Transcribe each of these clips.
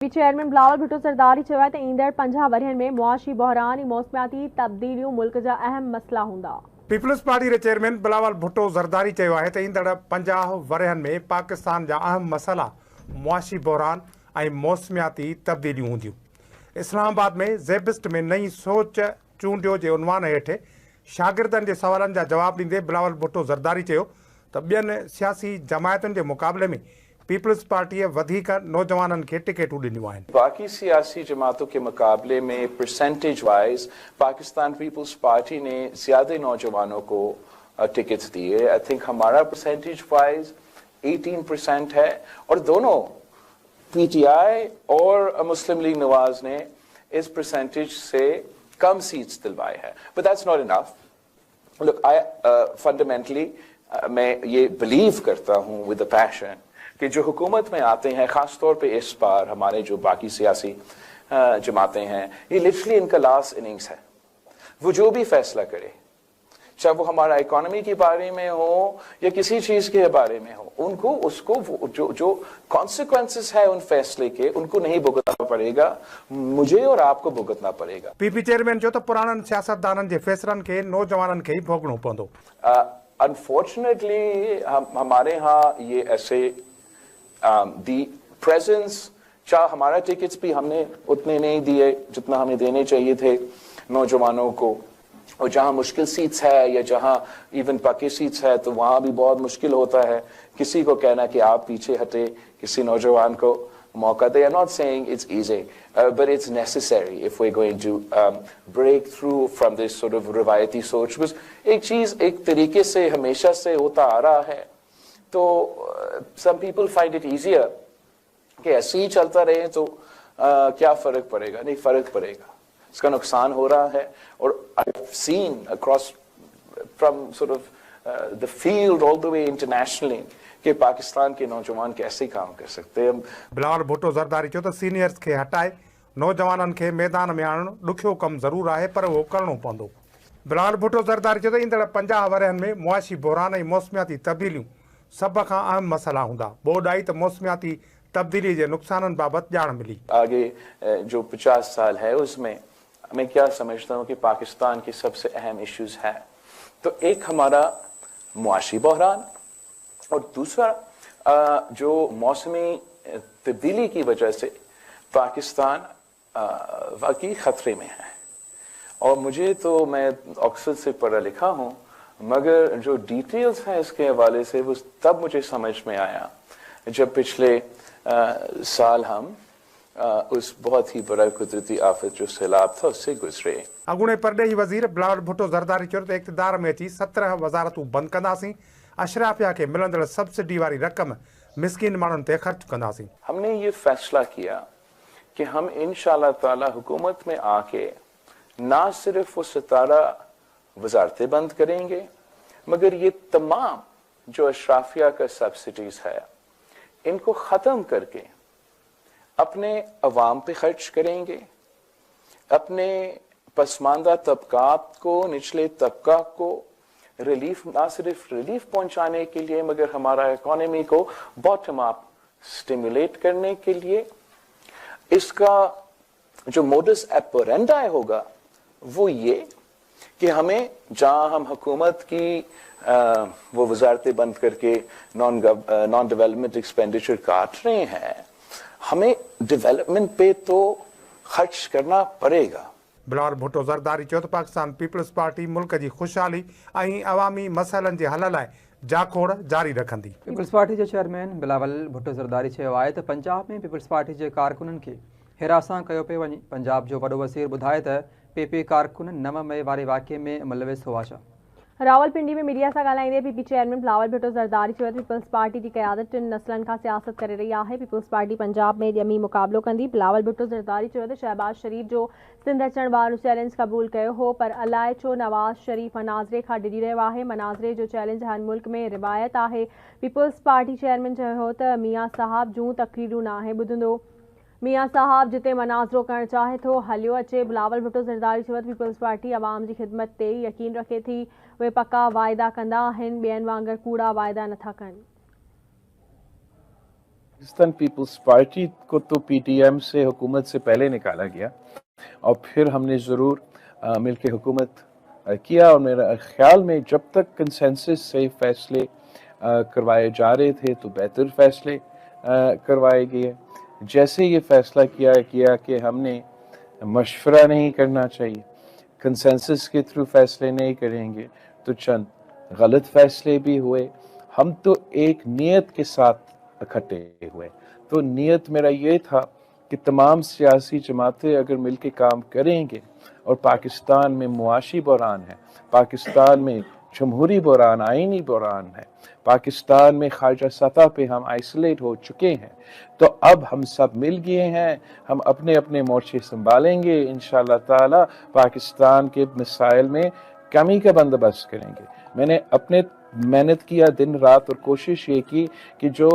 Chairman Bilawal Bhutto Zardari चयो आहे त ईंदड़ 50 वरियनि में मुआशी बहरान ऐं मौसमियाती तब्दीलियूं मुल्क जा अहम मसला हूंदा। पीपल्स पार्टी जे चेयरमैन बिलावल भुट्टो ज़रदारी चयो आहे त ईंदड़ 50 वरियनि में पाकिस्तान जा अहम मसला मुआशी बहरान ऐं मौसमियाती तब्दीलियूं हूंदियूं। इस्लामाबाद में ज़ेबिस्ट में नई सोच चूंडियो जे उनवान हेठि शागिर्दनि जे सवालनि जा जवाब ॾींदे बिलावल भुट्टो ज़रदारी चयो त ॿियनि सियासी जमायतुनि जे मुक़ाबले में पीपल्स पार्टी वधिक नौजवाननि खे टिकटूं ॾिनियूं आहिनि। बाकी सियासी जमातों के मुकाबले में percentage wise Pakistan Peoples Party ने ज्यादा नौजवानों को टिकट्स दिए। आई थिंक हमारा परसेंटेज वाइज 18% है और दोनों पीटीआई और मुस्लिम लीग नवाज ने इस परसेंटेज से कम सीट्स दिलवाए हैं। But that's not enough. Look, I fundamentally मैं ये बिलीव करता हूँ विद अ पैशन कि जो हुकूमत में आते हैं, खास तौर पे इस बार हमारे जो बाकी सियासी जमातें हैं, ये लिटरली इनका लास्ट इनिंग्स है। वो जो भी फैसला करे, चाहे वो हमारा इकोनॉमी के बारे में हो या किसी चीज के बारे में हो, उनको उसको जो कॉन्सिक्वेंसेस है उन फैसले के, उनको नहीं भुगतना पड़ेगा, मुझे और आपको भुगतना पड़ेगा। पीपी चेयरमैन जो तो पुराननि सियासतदाननि जे फैसलनि खे नौजवाननि खे ही भोगणो पवंदो। अनफॉर्चुनेटली हमारे यहाँ ये ऐसे दी प्रेजेंस, चाहे हमारा टिकट्स भी हमने उतने नहीं दिए जितना हमें देने चाहिए थे नौजवानों को, और जहां मुश्किल सीट्स है या जहां इवन पक्की सीट्स है तो वहां भी बहुत मुश्किल होता है किसी को कहना कि आप पीछे हटे, किसी नौजवान को मौका दे। I am not saying it's easy, but it's necessary if we are going to break through from this sort of रिवायती सोच। बिकॉज एक चीज एक तरीके से हमेशा से होता आ रहा है, तो some people find it easier कि ऐसे ही चलता रहे तो क्या फर्क पड़ेगा। नहीं, फर्क पड़ेगा, इसका नुकसान हो रहा है। और I've seen across from sort of the field all the way internationally कि पाकिस्तान के नौजवान कैसे काम कर सकते हैं। बिलावल भुट्टो ज़रदारी चयो त सीनियर्स खे हटाए नौजवाननि खे मैदान में आणणु ॾुखियो कमु ज़रूर आहे, पर उहो करणो पवंदो। बिलावल भुट्टो ज़रदारी चयो त ईंदड़ 50 वरियनि में मुआशी बहरान ऐं मौसमियाती तब्दीलियूं सब का अहम मसला होंदा। बोर्ड आई तो मौसमियाती तब्दीली के नुकसान बाबत जान मिली। आगे जो 50 साल है उसमें मैं क्या समझता हूँ कि पाकिस्तान के सबसे अहम इश्यूज हैं, तो एक हमारा मुआशी बहरान और दूसरा जो मौसमी तब्दीली की वजह से पाकिस्तान वाकई खतरे में है। और मुझे तो मैं ऑक्सफोर्ड से पढ़ा लिखा हूँ, मगर जो डिटेल्स हैं इसके हवाले से वो तब मुझे समझ में आया जब पिछले साल हम उस बहुत ही बड़ा कुदरती आफत जो सैलाब था उससे गुजरे। अगूणे परडेही वज़ीर बिलावल भुट्टो ज़रदारी चयो त इक़्तिदार में अची 17 वज़ारतूं बंदि कंदासीं, अशराफिया खे मिलंदड़ सब्सिडी वारी रक़म मिस्किन माण्हुनि ते ख़र्च कंदासीं। हमने ये फैसला किया कि हम इंशाअल्लाह ताला हुकूमत में आके ना सिर्फ वो 17 वजारतें बंद करेंगे, मगर ये तमाम जो अशराफिया का सब्सिडीज है इनको खत्म करके अपने अवाम पे खर्च करेंगे, अपने पसमानदा तबकात को, निचले तबका को रिलीफ, ना सिर्फ रिलीफ पहुंचाने के लिए मगर हमारा इकोनॉमी को बॉटम अप स्टिमुलेट करने के लिए। इसका जो मोडस ऑपरेंडी होगा वो ये कि हमें जहां हम हुकूमत की वो वजारतें बंद करके नॉन डेवलपमेंट एक्सपेंडिचर काट रहे हैं, हमें डेवलपमेंट पे तो खर्च करना पड़ेगा। बिलावल भुट्टो ज़रदारी चयो त पाकिस्तान पीपल्स पार्टी मुल्क जी खुशहाली ऐं अवामी मसइलनि जे हल लाइ जाखोड़ जारी रखंदी। पीपल्स पार्टी जे चेयरमैन बिलावल भुट्टो ज़रदारी चयो आहे त पंजाब में पीपल्स पार्टी जे कारकुननि खे हिरासां कयो पियो वञे। पंजाब जो वॾो वज़ीर ॿुधाए त पीपी कारकुन 9 मई वारे वाक़े में मुलविस हुआ। रावलपिंडी में मीडिया से ॻाल्हाईंदे पीपी चेयरमैन बिलावल भुट्टो ज़रदारी चयो पीपल्स पार्टी की क़यादत 3 नस्लनि खां सियासत करे रही है। पीपल्स पार्टी पंजाब में ॼमी मुक़ाबलो कंदी। बिलावल भुट्टो ज़रदारी चयो त शहबाज शरीफ जो सिंध अचण वारो चैलेंज क़बूल कयो हो, पर अलाए छो नवाज़ शरीफ मनाज़रे खां डिॼी रहियो आहे। मनाज़रे जो चैलेंज हर मुल्क में रिवायत आहे। पीपल्स पार्टी चेयरमैन चयो त मियाँ साहब जूं तक़रीरूं नाहे ॿुधंदो। मियाँ साहब जिते मनाज़रो करणु चाहे थो हलियो अचे। बिलावल भुट्टो ज़रदारी चयो पीपल्स पार्टी आवाम जी ख़िदमत ते यकीन रखे थी, उहे पक्का वाइदा कंदा आहिनि, ॿियनि वांगुरु कूड़ा वाइदा नथा कनि। पाकिस्तान पीपल्स पार्टी को तो पीटीएम से हुकूमत से पहले निकाला गया और फिर हमने ज़रूर मिलकर हुकूमत किया, और मेरा ख्याल में जब तक कंसेंसस से फैसले करवाए जा रहे थे तो बेहतर फैसले करवाए गए। जैसे ये फैसला किया कि हमने मशवरा नहीं करना चाहिए, कंसेंसस के थ्रू फैसले नहीं करेंगे, तो चंद गलत फैसले भी हुए। हम तो एक नीयत के साथ इकट्ठे हुए, तो नीयत मेरा ये था कि तमाम सियासी जमातें अगर मिलकर काम करेंगे, और पाकिस्तान में मुआशी बहरान है, पाकिस्तान में जमहूरी बहरान, आइनी बहरान है, पाकिस्तान में खारजा सतह पे हम आइसोलेट हो चुके हैं, तो अब हम सब मिल गए हैं, हम अपने अपने मोर्चे संभालेंगे, इंशाअल्लाह ताला पाकिस्तान के मसाइल में कमी का बंदोबस्त करेंगे। मैंने अपने मेहनत किया दिन रात और कोशिश ये की कि जो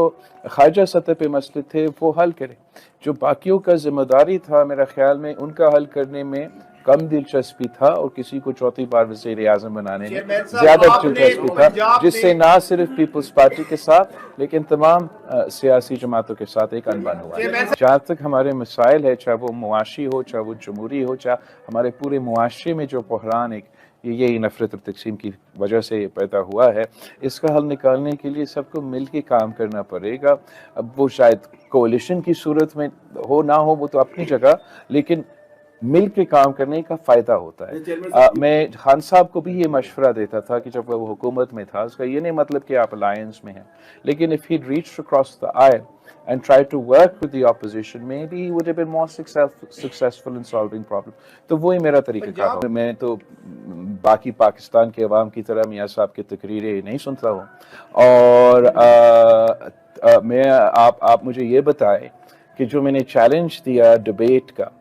खारजा सतह पे मसले थे वो हल करें, जो बाकियों का जिम्मेदारी था मेरा ख्याल में उनका हल करने में कम दिलचस्पी था, और किसी को चौथी बार वज़ीर आज़म बनाने में ज़्यादा दिलचस्पी था, जिससे ना सिर्फ पीपल्स पार्टी के साथ लेकिन तमाम सियासी जमातों के साथ एक अनबन हुआ है। जहाँ तक हमारे मसाइल है, चाहे वो मुआशी हो, चाहे वो जमहूरी हो, चाहे हमारे पूरे मुआशरे में जो बहरान एक यही नफरत और तकसीम की वजह से पैदा हुआ है, इसका हल निकालने के लिए सबको मिल के काम करना पड़ेगा। अब वो शायद कोalition की सूरत में हो ना हो, वो तो अपनी जगह, लेकिन मिल के काम करने का फ़ायदा होता है। मैं खान साहब को भी ये मशवरा देता था कि जब वो हुकूमत में था, उसका ये नहीं मतलब कि आप अलायंस में हैं, लेकिन if he reached across the aisle and tried to work with the opposition, maybe he would have been more successful in solving problems. तो वही मेरा तरीका था। मैं तो बाकी पाकिस्तान के अवाम की तरह मियाँ साहब की तकरीरें नहीं सुनता हूँ, और मैं आप मुझे ये बताएं कि जो मैंने चैलेंज दिया डिबेट का,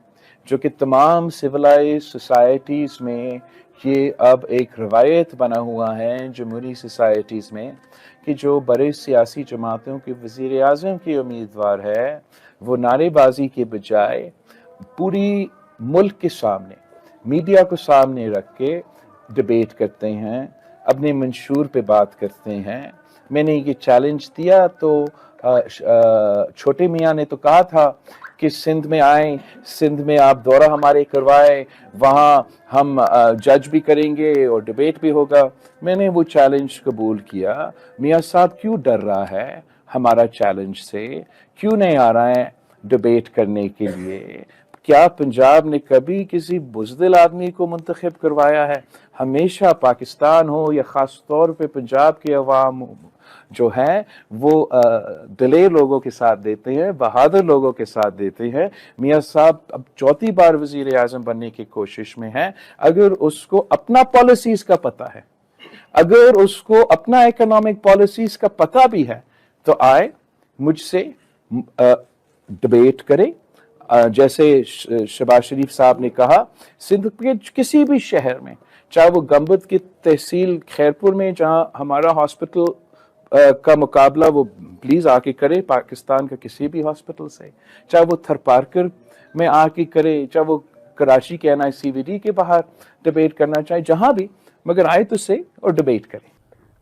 जो कि तमाम सिविलाइज सोसाइटीज़ में ये अब एक रवायत बना हुआ है, जमहूरी सोसाइटीज़ में, कि जो बड़े सियासी जमातों के वज़ीर आज़म की उम्मीदवार है वो नारेबाजी के बजाय पूरी मुल्क के सामने, मीडिया को सामने रख के डिबेट करते हैं, अपने मंशूर पे बात करते हैं। मैंने ये चैलेंज दिया तो छोटे मियाँ ने तो कहा था कि सिंध में आए, सिंध में आप दौरा हमारे करवाए, वहाँ हम जज भी करेंगे और डिबेट भी होगा। मैंने वो चैलेंज कबूल किया। मियाँ साहब क्यों डर रहा है हमारा चैलेंज से, क्यों नहीं आ रहा है डिबेट करने के लिए? क्या पंजाब ने कभी किसी बुज़दिल आदमी को मुंतखब करवाया है? हमेशा पाकिस्तान हो या ख़ास तौर पे पंजाब के अवाम जो हैं वो दिलेर लोगों के साथ देते हैं, बहादुर लोगों के साथ देते हैं। मियाँ साहब अब चौथी बार वज़ीर आज़म बनने की कोशिश में हैं। अगर उसको अपना पॉलिसीज का पता है, अगर उसको अपना इकोनॉमिक पॉलिसीज का पता भी है, तो आए मुझसे डिबेट करे। जैसे शहबाज शरीफ साहब ने कहा, सिंध के किसी भी शहर में, चाहे वो गंबद की तहसील खैरपुर में जहाँ हमारा हॉस्पिटल का मुकाबला वो प्लीज़ आके करे पाकिस्तान का किसी भी हॉस्पिटल से, चाहे वो थरपारकर में आके करे, चाहे वो कराची के NICVD के बाहर डिबेट करना चाहे, जहाँ भी, मगर आए तो से और डिबेट करें।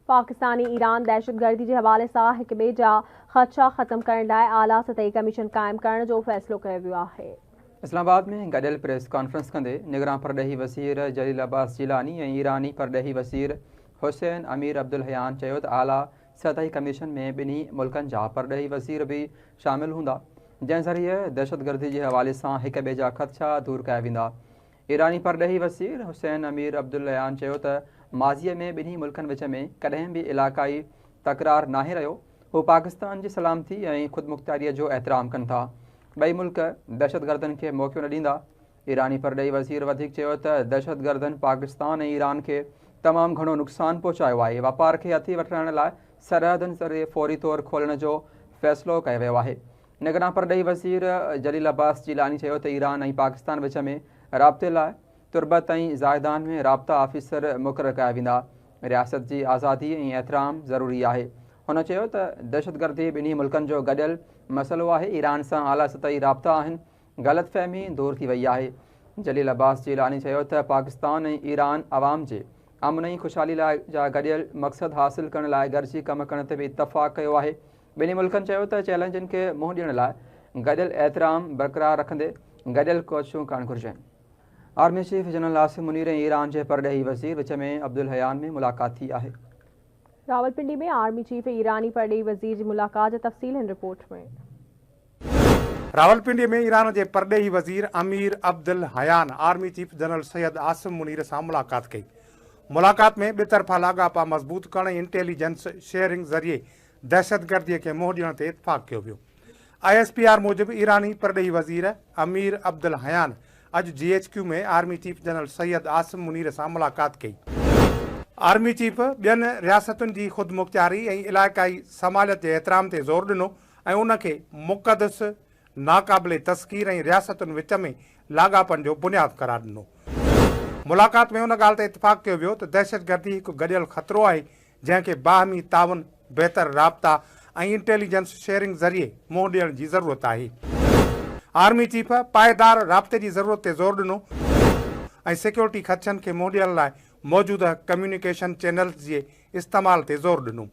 पाकिस्तानी ईरान दहशतगर्दी के हवाले सां हिक ॿिए जा ख़दशा ख़त्म करण लाइ आला सतही कमीशन क़ाइमु करण जो फ़ैसिलो कयो वियो आहे। इस्लामाबाद में गॾियल प्रेस कॉन्फ्रेंस कंदे निगरान परॾेही वज़ीर जलील अब्बास जिलानी ऐं ईरानी परॾेही वज़ीर हुसैन अमीर अब्दुल हयान चयो त आला सतही कमीशन में ॿिन्ही मुल्कनि जा परॾेही वज़ीर भी शामिल हूंदा, जंहिं ज़रिए दहशतगर्दी के हवाले सां हिक ॿिए जा ख़दशा दूर कया वेंदा। ईरानी परॾेही वज़ीर हुसैन अमीर अब्दुल हयान चयो त माज़ीअ में ॿिन्ही मुल्कनि विच में कॾहिं भी इलाक़ाई तकरार नाहे रहियो। हू पाकिस्तान जी सलामती ऐं ख़ुदमुख्तारीअ जो एहतराम कनि था। ॿई मुल्क दहशतगर्दनि खे मौक़ो न ॾींदा। ईरानी परॾेही वज़ीर वधीक चयो त दहशतगर्दनि पाकिस्तान ऐं ईरान खे तमामु घणो नुक़सानु पहुचायो आहे। वापार खे हथी वठण लाइ सरहदनि ज़रिए फौरी तौरु खोलण जो फ़ैसिलो कयो वियो आहे। निगरान परॾेही वज़ीर जलील अब्बास जिलानी चयो त ईरान ऐं पाकिस्तान विच में राब्ते लाइ तुर्बत ऐं ज़ाइदान में राब्ता ऑफिसर मुक़ररु कया वेंदा। रियासत जी आज़ादी ऐं एहतराम ज़रूरी आहे। हुन चयो त दहशतगर्दी ॿिन्ही मुल्कनि जो गॾियल मसइलो आहे। ईरान सां आला सतही राब्ता आहिनि, ग़लतफ़हमी दूर थी वई आहे। जलील अब्बास जिलानी चयो त पाकिस्तान ऐं ईरान अवाम जे अमन ऐं ख़ुशहाली लाइ जा गॾियल मक़सद हासिल करण लाइ गॾिजी कमु करण ते बि इतफ़ाक़ कयो आहे। ॿिन्ही मुल्कनि चयो त चैलेंजनि खे मुंहुं ॾियण लाइ गॾियल एतिराम बरक़रार रखंदे गॾियल कोशिशूं करणु घुरिजनि। Army chief general Asim Munir ऐं ईरान जे परॾेही वज़ीर विच में अब्दुल हयान में मुलाक़ात थी आहे। रावलपिंडी में आर्मी चीफ ईरानी परॾेही वज़ीर जी मुलाक़ात जो तफ़सील हिन रिपोर्ट में। रावलपिंडी में ईरान के परॾेही वज़ीर Amir Abdollahian army chief general Syed Asim Munir से मुलाक़ात कई। मुलाक़ात में ॿितरफ़ा लाॻापा मज़बूत करण ऐं इंटेलिजेंस शेयरिंग ज़रिए दहशतगर्दी के मुंहुं ॾियण ते इतफ़ाक़ कयो वियो। ISPR मूजिब ईरानी परॾेही वज़ीर अमीर अब्दुल हयान अॼु GHQ में army chief general Syed Asim Munir से मुलाक़ात कई। आर्मी चीफ ॿियनि रियासतुनि जी ख़ुदमुख़्तियारी ऐं इलाइक़ाई समालियत जे एतिराम ते ज़ोर ॾिनो ऐं उनखे मुक़दस नाक़ाबिले तस्कीर ऐं रियासतुनि विच में लाॻापनि जो बुनियादु करार ॾिनो। मुलाक़ात में उन ॻाल्हि ते इतफ़ाक़ कयो वियो त दहशतगर्दी हिकु गॾियल ख़तरो आहे जंहिंखे बाहमी ताउन बहितर राब्ता ऐं इंटेलिजेंस शेयरिंग ज़रिए मुंहुं ॾियण जी ज़रूरत आहे। आर्मी चीफ पाइदार राब्ते जी ज़रूरत ते ज़ोर ॾिनो ऐं सिक्योरिटी ख़दशनि खे मुंहुं ॾियण लाइ मौजूदा कम्युनिकेशन चैनल्स जे इस्तेमाल ते ज़ोर ॾिनो।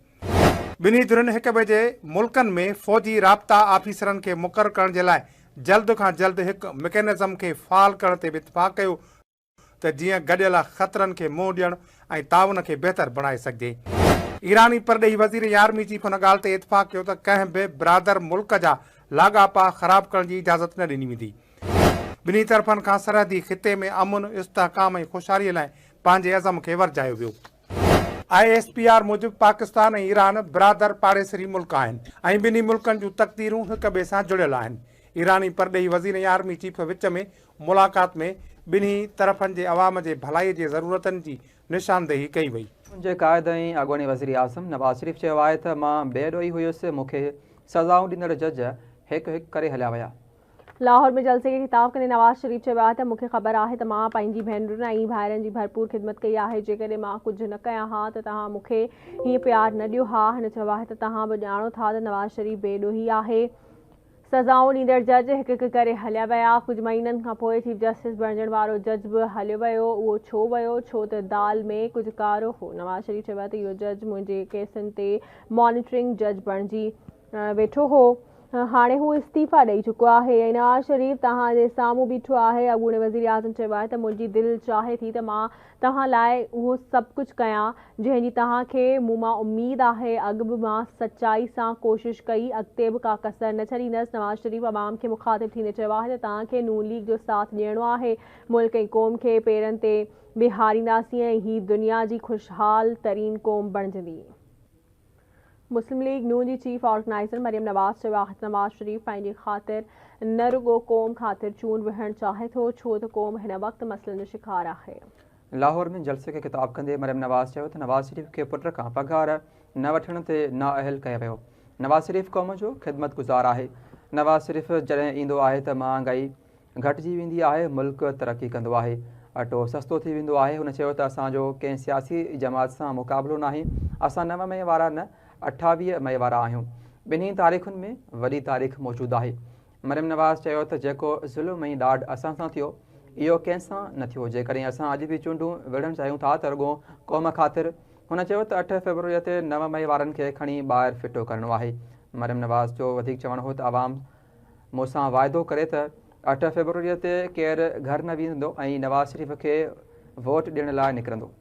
ॿिन्ही धुरियुनि हिक ॿिए जे मुल्कनि में फ़ौजी राब्ता आफ़ीसरनि खे मुक़ररु करण जे लाइ जल्द खां जल्द हिकु मैकेनिज़म खे फ़ाल करण ते बि इतफ़ाक़ कयो त जीअं गॾियल ख़तरनि खे मुंहुं ॾियण ऐं ताउन खे बहितर बणाए सघिजे। ईरानी परॾेही वज़ीर ऐं आर्मी चीफ हुन ॻाल्हि ते इतफ़ाक़ कयो त कंहिं बि बिरादर मुल्क जा लाॻापा ख़राब करण जी इजाज़त न ॾिनी वेंदी। ॿिन्ही तरफ़नि खां सरहदी ख़िते में अमुन इस्तेहकाम ऐं ख़ुशहालीअ लाइ पंहिंजे अज़म खे वरजायो वियो। ISPR मूजिब पाकिस्तान ऐं ईरान बिरादर पाड़ेसरी मुल्क आहिनि ऐं ॿिन्ही मुल्कनि जूं तक़दीरूं हिक ॿिए सां जुड़ियल आहिनि। ईरानी परॾेही वज़ीर ऐं आर्मी चीफ विच में मुलाक़ात में ॿिन्ही तरफ़नि जे अवाम जे भलाई जे ज़रूरतनि जी निशानदेही कई वई। मुंहिंजे क़ाइद ऐं अॻूणी वज़ीर आज़म नवाज़ शरीफ़ चयो आहे त मां बेॾोही हुयुसि, मूंखे सज़ाऊं ॾींदड़ जज हिकु हिकु करे हलिया विया। लाहौर में जलसे खे ख़िताब कंदे नवाज़ शरीफ़ चयो आहे त मूंखे ख़बर आहे त मां पंहिंजी भेनरुनि ऐं भाइरनि जी भरपूर ख़िदमत कई आहे। जेकॾहिं मां कुझु न कयां हा त तव्हां मूंखे हीअं प्यारु न ॾियो हा। हिन चयो आहे त तव्हां बि ॼाणो था त नवाज़ शरीफ़ बेॾोही आहे। सज़ाऊं ॾींदड़ जज हिकु हिकु करे हलिया विया। कुझु महीननि खां पोइ चीफ जस्टिस बणजण वारो जज बि हलियो वियो। उहो छो वियो? छो त दाल में कुझु कारो हो। नवाज़ शरीफ़ चयो आहे त इहो जज मुंहिंजे केसनि ते मॉनिटरिंग जज बणिजी वेठो हो। हाणे हू इस्तीफ़ा ॾेई चुको आहे ऐं नवाज़ शरीफ़ तव्हांजे साम्हूं बीठो आहे। अॻूणे वज़ीर आज़म चयो आहे त मुंहिंजी दिलि चाहे थी त मां तव्हां लाइ उहो सभु कुझु कयां जंहिंजी तव्हांखे मूं मां उमेदु आहे। अॻु बि मां सचाई सां कोशिशि कई, अॻिते बि का कसर न छॾींदसि। नवाज़ शरीफ़ अवाम खे मुखातिब थींदे चयो आहे त तव्हांखे नून लीग जो साथ ॾियणो आहे। मुल्क ऐं क़ौम खे पेरनि ते बीहारींदासीं ऐं हीअ दुनिया जी खुशहाल तरीन क़ौम बणिजंदी। मुस्लिम लीग नून जी चीफ ऑर्गेनाइज़र मरियम नवाज़ चयो आहे त नवाज़ शरीफ़ पंहिंजी ख़ातिर न रुॻो क़ौम ख़ातिर चूंड विहणु चाहे थो, छो त क़ौम हिन वक़्तु मसइलनि जो शिकार आहे। लाहौर में जलसे खे ख़िताब कंदे मरियम नवाज़ चयो त नवाज़ शरीफ़ खे पुट खां पघार न वठण ते नाअहल कयो वियो। नवाज़ शरीफ़ क़ौम जो ख़िदमत गुज़ार आहे। नवाज़ शरीफ़ जॾहिं ईंदो आहे त महांगाई घटिजी वेंदी आहे, मुल्क तरक़ी कंदो आहे, अटो सस्तो थी वेंदो आहे। हुन चयो त असांजो कंहिं सियासी जमात सां मुक़ाबिलो न आहे। असां 9 मई वारा न 28 मई वारा आहियूं। ॿिन्ही तारीख़ुनि में वॾी तारीख़ मौजूदु आहे। मरियम नवाज़ चयो त जेको ज़ुल्म ऐं ॾाढ असां सां थियो इहो कंहिंसां न थियो। जेकॾहिं असां अॼु बि चूंडूं विढ़णु चाहियूं था त रुॻो क़ौम ख़ातिर। हुन चयो त 8 फ़रवरीअ ते 9 मई वारनि खे खणी ॿाहिरि फिटो करणो आहे। मरियम नवाज़ जो वधीक चवणु हो त आवाम मूंसां वाइदो करे त 8 फ़रवरीअ ते केरु घर न वेंदो ऐं नवाज़ शरीफ़ खे वोट ॾियण लाइ निकिरंदो।